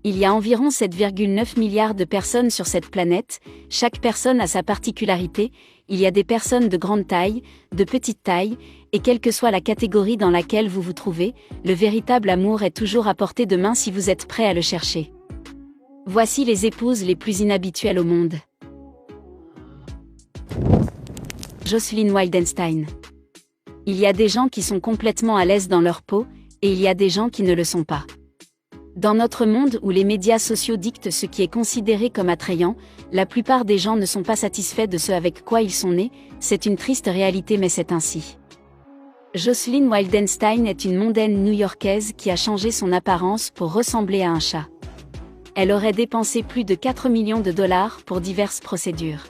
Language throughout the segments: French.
Il y a environ 7,9 milliards de personnes sur cette planète, chaque personne a sa particularité, il y a des personnes de grande taille, de petite taille, et quelle que soit la catégorie dans laquelle vous vous trouvez, le véritable amour est toujours à portée de main si vous êtes prêt à le chercher. Voici les épouses les plus inhabituelles au monde. Jocelyn Wildenstein. Il y a des gens qui sont complètement à l'aise dans leur peau, et il y a des gens qui ne le sont pas. Dans notre monde où les médias sociaux dictent ce qui est considéré comme attrayant, la plupart des gens ne sont pas satisfaits de ce avec quoi ils sont nés, c'est une triste réalité mais c'est ainsi. Jocelyn Wildenstein est une mondaine new-yorkaise qui a changé son apparence pour ressembler à un chat. Elle aurait dépensé plus de 4 millions de dollars pour diverses procédures.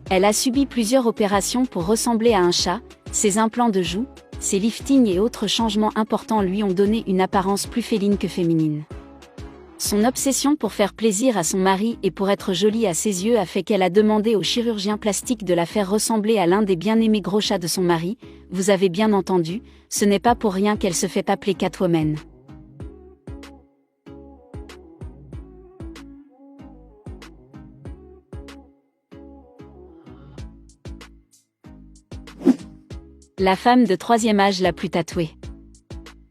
Elle a subi plusieurs opérations pour ressembler à un chat, ses implants de joues, ses liftings et autres changements importants lui ont donné une apparence plus féline que féminine. Son obsession pour faire plaisir à son mari et pour être jolie à ses yeux a fait qu'elle a demandé au chirurgien plastique de la faire ressembler à l'un des bien-aimés gros chats de son mari. Vous avez bien entendu, ce n'est pas pour rien qu'elle se fait appeler Catwoman. La femme de troisième âge la plus tatouée.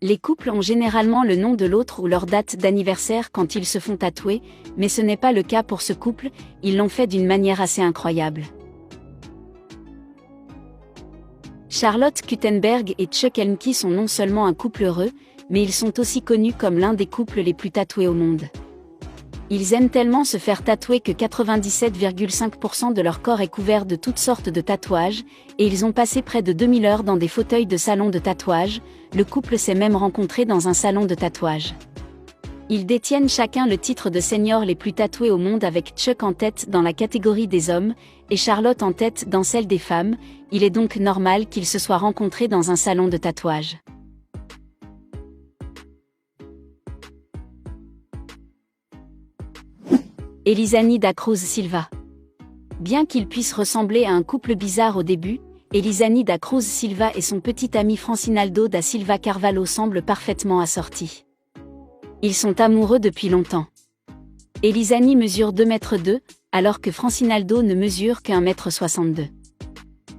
Les couples ont généralement le nom de l'autre ou leur date d'anniversaire quand ils se font tatouer, mais ce n'est pas le cas pour ce couple, ils l'ont fait d'une manière assez incroyable. Charlotte Gutenberg et Chuck Elmke sont non seulement un couple heureux, mais ils sont aussi connus comme l'un des couples les plus tatoués au monde. Ils aiment tellement se faire tatouer que 97,5% de leur corps est couvert de toutes sortes de tatouages, et ils ont passé près de 2000 heures dans des fauteuils de salon de tatouage. Le couple s'est même rencontré dans un salon de tatouage. Ils détiennent chacun le titre de seniors les plus tatoués au monde avec Chuck en tête dans la catégorie des hommes, et Charlotte en tête dans celle des femmes. Il est donc normal qu'ils se soient rencontrés dans un salon de tatouage. Elisani da Cruz Silva. Bien qu'ils puissent ressembler à un couple bizarre au début, Elisani da Cruz Silva et son petit ami Francinaldo da Silva Carvalho semblent parfaitement assortis. Ils sont amoureux depuis longtemps. Elisani mesure 2,2 m, alors que Francinaldo ne mesure qu'1,62 m.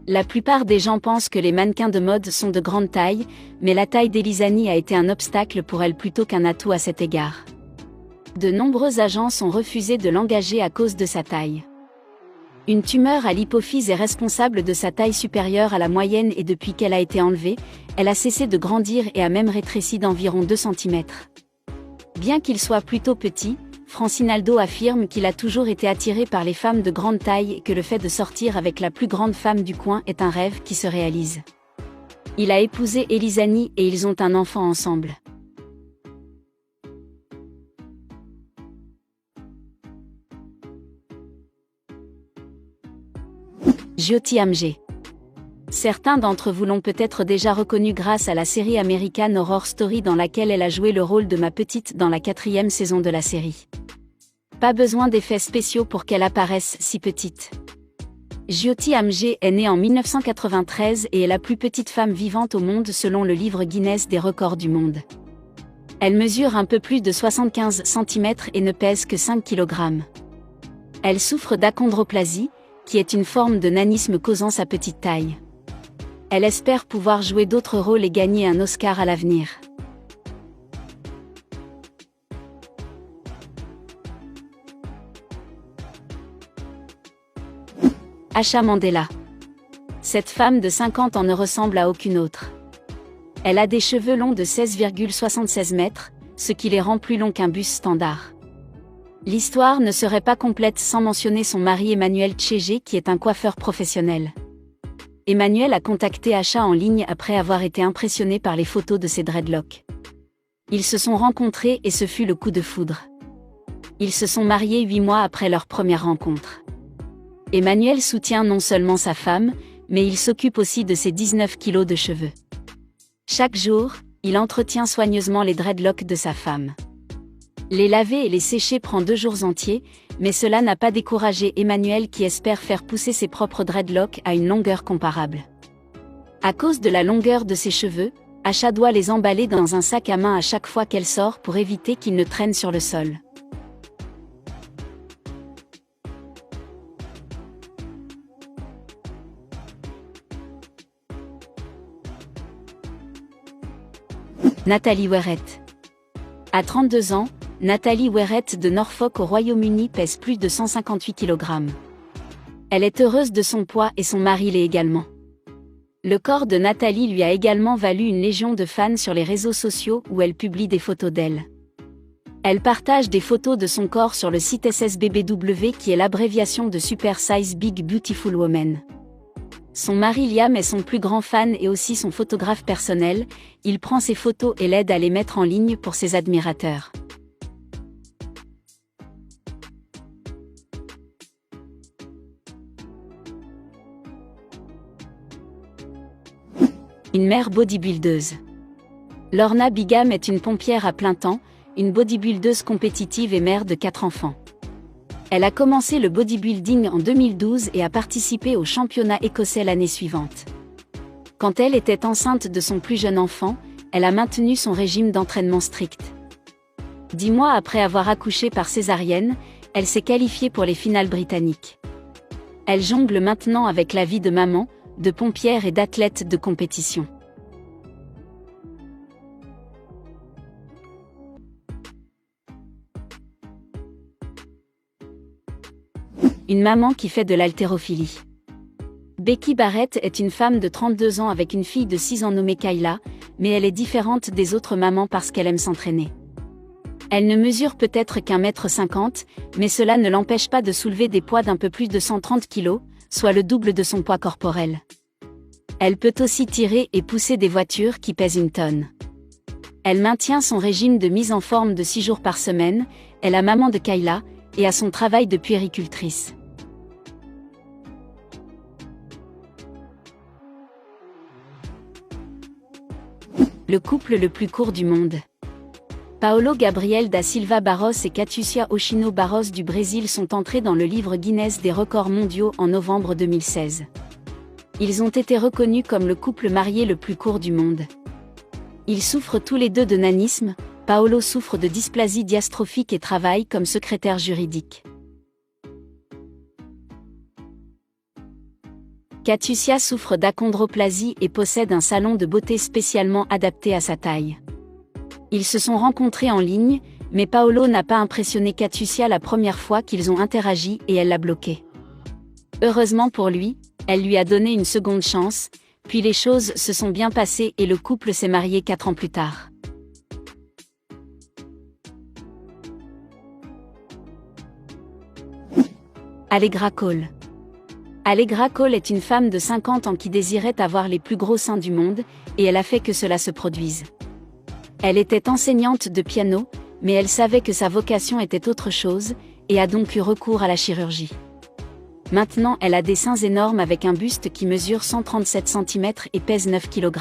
La plupart des gens pensent que les mannequins de mode sont de grande taille, mais la taille d'Elisani a été un obstacle pour elle plutôt qu'un atout à cet égard. De nombreuses agences ont refusé de l'engager à cause de sa taille. Une tumeur à l'hypophyse est responsable de sa taille supérieure à la moyenne et depuis qu'elle a été enlevée, elle a cessé de grandir et a même rétréci d'environ 2 cm. Bien qu'il soit plutôt petit, Francinaldo affirme qu'il a toujours été attiré par les femmes de grande taille et que le fait de sortir avec la plus grande femme du coin est un rêve qui se réalise. Il a épousé Elisani et ils ont un enfant ensemble. Jyoti Amge. Certains d'entre vous l'ont peut-être déjà reconnue grâce à la série American Horror Story dans laquelle elle a joué le rôle de ma petite dans la 4e saison de la série. Pas besoin d'effets spéciaux pour qu'elle apparaisse si petite. Jyoti Amge est née en 1993 et est la plus petite femme vivante au monde selon le livre Guinness des records du monde. Elle mesure un peu plus de 75 cm et ne pèse que 5 kg. Elle souffre d'achondroplasie, qui est une forme de nanisme causant sa petite taille. Elle espère pouvoir jouer d'autres rôles et gagner un Oscar à l'avenir. Asha Mandela. Cette femme de 50 ans ne ressemble à aucune autre. Elle a des cheveux longs de 16,76 mètres, ce qui les rend plus longs qu'un bus standard. L'histoire ne serait pas complète sans mentionner son mari Emmanuel Tchéger qui est un coiffeur professionnel. Emmanuel a contacté Asha en ligne après avoir été impressionné par les photos de ses dreadlocks. Ils se sont rencontrés et ce fut le coup de foudre. Ils se sont mariés 8 mois après leur première rencontre. Emmanuel soutient non seulement sa femme, mais il s'occupe aussi de ses 19 kilos de cheveux. Chaque jour, il entretient soigneusement les dreadlocks de sa femme. Les laver et les sécher prend 2 jours entiers, mais cela n'a pas découragé Emmanuel qui espère faire pousser ses propres dreadlocks à une longueur comparable. À cause de la longueur de ses cheveux, Asha doit les emballer dans un sac à main à chaque fois qu'elle sort pour éviter qu'ils ne traînent sur le sol. Nathalie Weret. À 32 ans, Nathalie Weret de Norfolk au Royaume-Uni pèse plus de 158 kg. Elle est heureuse de son poids et son mari l'est également. Le corps de Nathalie lui a également valu une légion de fans sur les réseaux sociaux où elle publie des photos d'elle. Elle partage des photos de son corps sur le site SSBBW qui est l'abréviation de Super Size Big Beautiful Woman. Son mari Liam est son plus grand fan et aussi son photographe personnel, il prend ses photos et l'aide à les mettre en ligne pour ses admirateurs. Une mère bodybuildeuse. Lorna Bigham est une pompière à plein temps, une bodybuildeuse compétitive et mère de 4 enfants. Elle a commencé le bodybuilding en 2012 et a participé au championnat écossais l'année suivante. Quand elle était enceinte de son plus jeune enfant, elle a maintenu son régime d'entraînement strict. 10 mois après avoir accouché par césarienne, elle s'est qualifiée pour les finales britanniques. Elle jongle maintenant avec la vie de maman, de pompière et d'athlète de compétition. Une maman qui fait de l'haltérophilie. Becky Barrett est une femme de 32 ans avec une fille de 6 ans nommée Kayla, mais elle est différente des autres mamans parce qu'elle aime s'entraîner. Elle ne mesure peut-être qu'1,50 m, mais cela ne l'empêche pas de soulever des poids d'un peu plus de 130 kg, soit le double de son poids corporel. Elle peut aussi tirer et pousser des voitures qui pèsent 1 tonne. Elle maintient son régime de mise en forme de 6 jours par semaine, est la maman de Kayla, et a son travail de puéricultrice. Le couple le plus court du monde. Paolo Gabriel da Silva Barros et Catiúcia Oshino Barros du Brésil sont entrés dans le livre Guinness des records mondiaux en novembre 2016. Ils ont été reconnus comme le couple marié le plus court du monde. Ils souffrent tous les deux de nanisme. Paolo souffre de dysplasie diastrophique et travaille comme secrétaire juridique. Catiúcia souffre d'achondroplasie et possède un salon de beauté spécialement adapté à sa taille. Ils se sont rencontrés en ligne, mais Paolo n'a pas impressionné Catiúcia la première fois qu'ils ont interagi et elle l'a bloqué. Heureusement pour lui, elle lui a donné une seconde chance, puis les choses se sont bien passées et le couple s'est marié 4 ans plus tard. Allegra Cole. Allegra Cole est une femme de 50 ans qui désirait avoir les plus gros seins du monde, et elle a fait que cela se produise. Elle était enseignante de piano, mais elle savait que sa vocation était autre chose, et a donc eu recours à la chirurgie. Maintenant elle a des seins énormes avec un buste qui mesure 137 cm et pèse 9 kg.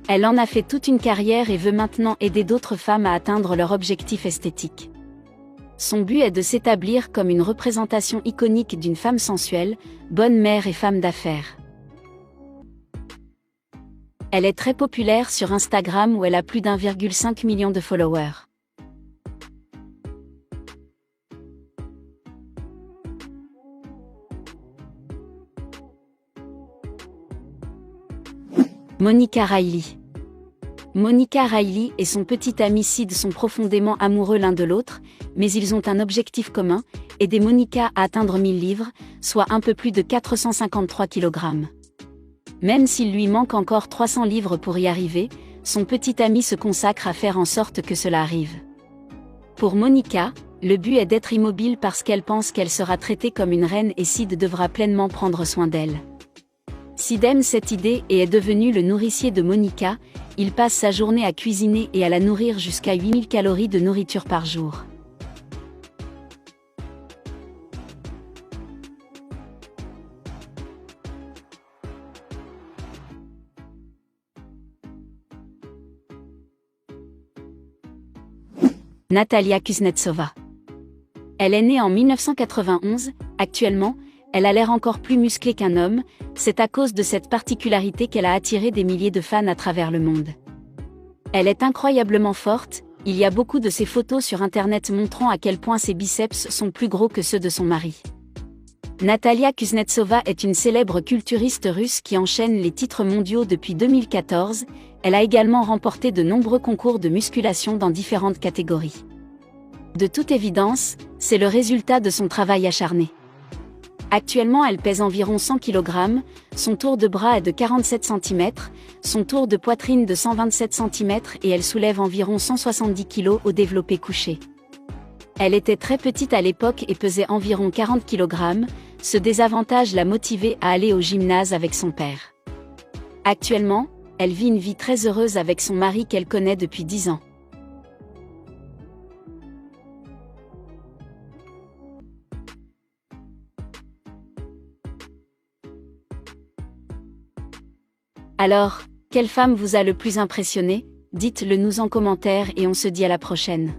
Elle en a fait toute une carrière et veut maintenant aider d'autres femmes à atteindre leur objectif esthétique. Son but est de s'établir comme une représentation iconique d'une femme sensuelle, bonne mère et femme d'affaires. Elle est très populaire sur Instagram où elle a plus d'1,5 million de followers. Monica Riley. Monica Riley et son petit ami Sid sont profondément amoureux l'un de l'autre, mais ils ont un objectif commun, aider Monica à atteindre 1000 livres, soit un peu plus de 453 kg. Même s'il lui manque encore 300 livres pour y arriver, son petit ami se consacre à faire en sorte que cela arrive. Pour Monica, le but est d'être immobile parce qu'elle pense qu'elle sera traitée comme une reine et Sid devra pleinement prendre soin d'elle. Sid aime cette idée et est devenu le nourricier de Monica, il passe sa journée à cuisiner et à la nourrir jusqu'à 8000 calories de nourriture par jour. Natalia Kuznetsova. Elle est née en 1991, actuellement, elle a l'air encore plus musclée qu'un homme, c'est à cause de cette particularité qu'elle a attiré des milliers de fans à travers le monde. Elle est incroyablement forte, il y a beaucoup de ses photos sur internet montrant à quel point ses biceps sont plus gros que ceux de son mari. Natalia Kuznetsova est une célèbre culturiste russe qui enchaîne les titres mondiaux depuis 2014, Elle a également remporté de nombreux concours de musculation dans différentes catégories. De toute évidence, c'est le résultat de son travail acharné. Actuellement, elle pèse environ 100 kg, son tour de bras est de 47 cm, son tour de poitrine de 127 cm et elle soulève environ 170 kg au développé couché. Elle était très petite à l'époque et pesait environ 40 kg, ce désavantage l'a motivée à aller au gymnase avec son père. Actuellement, elle vit une vie très heureuse avec son mari qu'elle connaît depuis 10 ans. Alors, quelle femme vous a le plus impressionné? Dites-le nous en commentaire et on se dit à la prochaine.